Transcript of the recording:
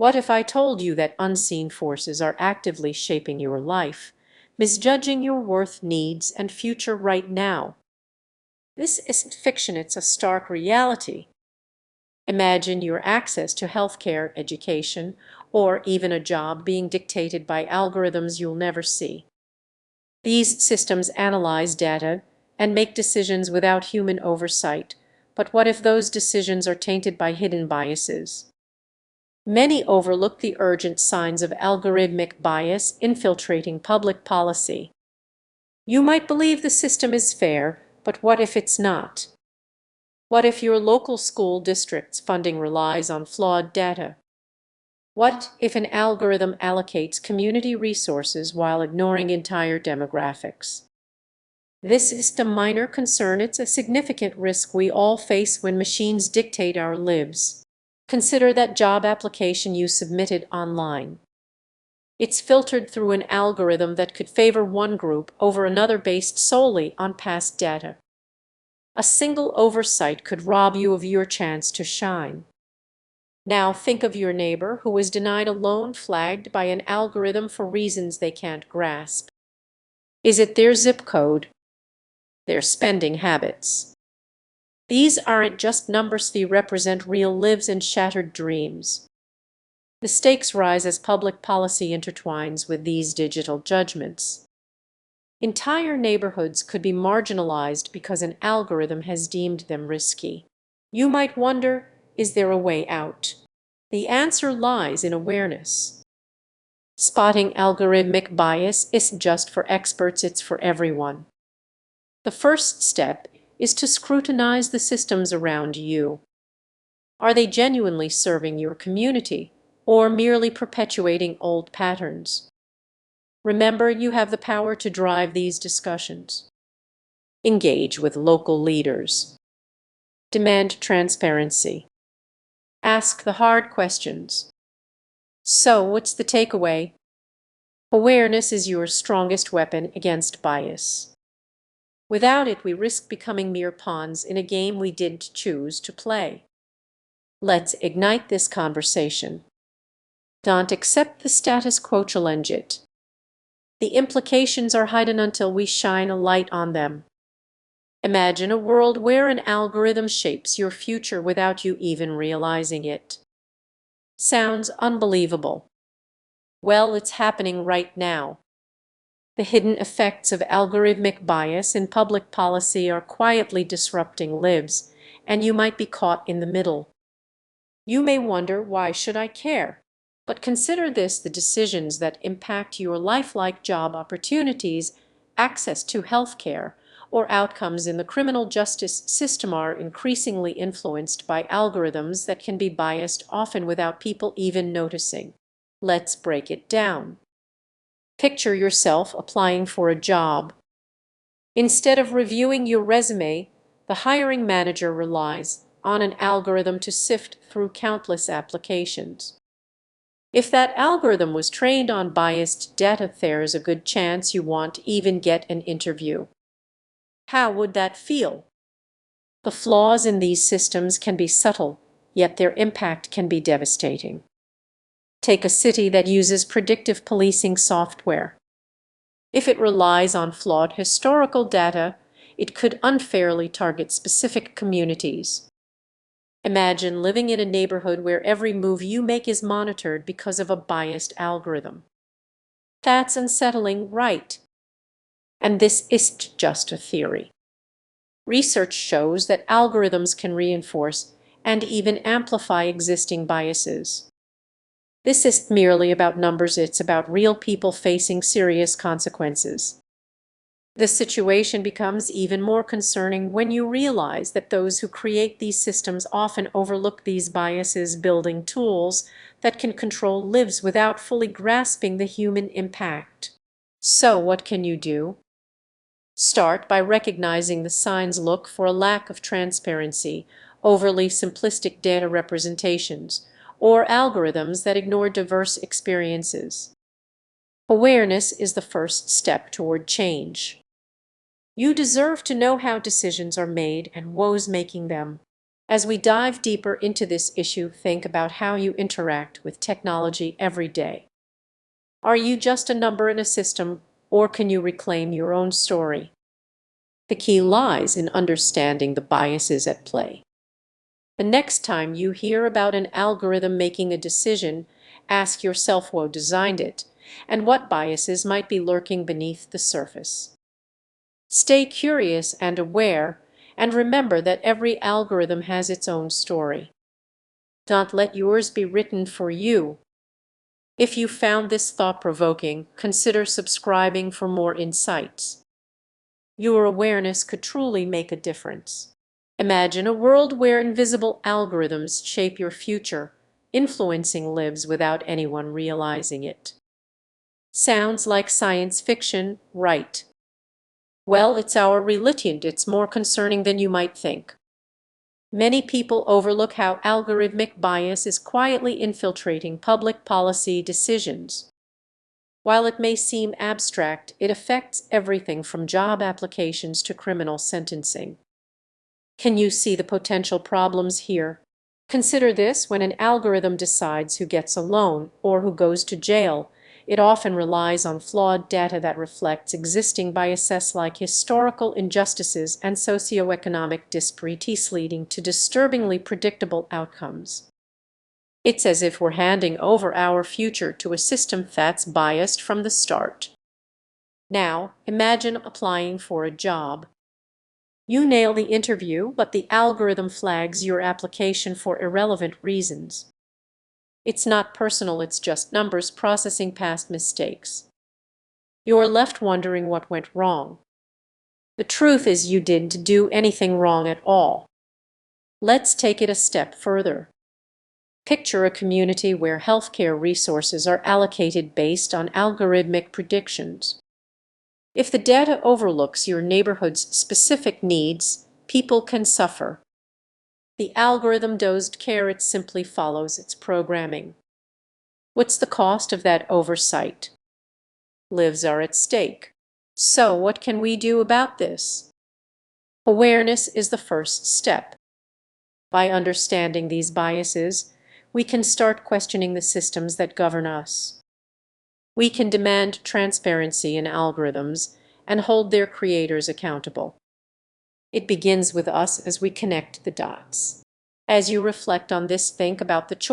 What if I told you that unseen forces are actively shaping your life, misjudging your worth, needs, and future right now? This isn't fiction, it's a stark reality. Imagine your access to healthcare, education, or even a job being dictated by algorithms you'll never see. These systems analyze data and make decisions without human oversight. But what if those decisions are tainted by hidden biases? Many overlook the urgent signs of algorithmic bias infiltrating public policy. You might believe the system is fair, but what if it's not? What if your local school district's funding relies on flawed data? What if an algorithm allocates community resources while ignoring entire demographics? This isn't a minor concern, it's a significant risk we all face when machines dictate our lives. Consider that job application you submitted online. It's filtered through an algorithm that could favor one group over another based solely on past data. A single oversight could rob you of your chance to shine. Now think of your neighbor who was denied a loan flagged by an algorithm for reasons they can't grasp. Is it their zip code? Their spending habits? These aren't just numbers, they represent real lives and shattered dreams. The stakes rise as public policy intertwines with these digital judgments. Entire neighborhoods could be marginalized because an algorithm has deemed them risky. You might wonder, is there a way out? The answer lies in awareness. Spotting algorithmic bias isn't just for experts, it's for everyone. The first step is to scrutinize the systems around you. Are they genuinely serving your community or merely perpetuating old patterns? Remember, you have the power to drive these discussions. Engage with local leaders. Demand transparency. Ask the hard questions. So, what's the takeaway? Awareness is your strongest weapon against bias. Without it, we risk becoming mere pawns in a game we didn't choose to play. Let's ignite this conversation. Don't accept the status quo, challenge it. The implications are hidden until we shine a light on them. Imagine a world where an algorithm shapes your future without you even realizing it. Sounds unbelievable. Well, it's happening right now. The hidden effects of algorithmic bias in public policy are quietly disrupting lives, and you might be caught in the middle. You may wonder, why should I care? But consider this: the decisions that impact your life, like job opportunities, access to healthcare, or outcomes in the criminal justice system, are increasingly influenced by algorithms that can be biased, often without people even noticing. Let's break it down. Picture yourself applying for a job. Instead of reviewing your resume, the hiring manager relies on an algorithm to sift through countless applications. If that algorithm was trained on biased data, there's a good chance you won't even get an interview. How would that feel? The flaws in these systems can be subtle, yet their impact can be devastating. Take a city that uses predictive policing software. If it relies on flawed historical data, it could unfairly target specific communities. Imagine living in a neighborhood where every move you make is monitored because of a biased algorithm. That's unsettling, right? And this isn't just a theory. Research shows that algorithms can reinforce and even amplify existing biases. This isn't merely about numbers, it's about real people facing serious consequences. The situation becomes even more concerning when you realize that those who create these systems often overlook these biases, building tools that can control lives without fully grasping the human impact. So what can you do? Start by recognizing the signs. Look for a lack of transparency, overly simplistic data representations, or algorithms that ignore diverse experiences. Awareness is the first step toward change. You deserve to know how decisions are made and who's making them. As we dive deeper into this issue, think about how you interact with technology every day. Are you just a number in a system, or can you reclaim your own story? The key lies in understanding the biases at play. The next time you hear about an algorithm making a decision, ask yourself who designed it and what biases might be lurking beneath the surface. Stay curious and aware, and remember that every algorithm has its own story. Don't let yours be written for you. If you found this thought-provoking, consider subscribing for more insights. Your awareness could truly make a difference. Imagine a world where invisible algorithms shape your future, influencing lives without anyone realizing it. Sounds like science fiction, right? Well, it's our reality, and it's more concerning than you might think. Many people overlook how algorithmic bias is quietly infiltrating public policy decisions. While it may seem abstract, it affects everything from job applications to criminal sentencing. Can you see the potential problems here? Consider this: when an algorithm decides who gets a loan or who goes to jail, it often relies on flawed data that reflects existing biases like historical injustices and socioeconomic disparities, leading to disturbingly predictable outcomes. It's as if we're handing over our future to a system that's biased from the start. Now, imagine applying for a job. You nail the interview, but the algorithm flags your application for irrelevant reasons. It's not personal, it's just numbers processing past mistakes. You're left wondering what went wrong. The truth is you didn't do anything wrong at all. Let's take it a step further. Picture a community where healthcare resources are allocated based on algorithmic predictions. If the data overlooks your neighborhood's specific needs, people can suffer. The algorithm doesn't care, it simply follows its programming. What's the cost of that oversight? Lives are at stake. So what can we do about this? Awareness is the first step. By understanding these biases, we can start questioning the systems that govern us. We can demand transparency in algorithms and hold their creators accountable. It begins with us as we connect the dots. As you reflect on this, think about the choice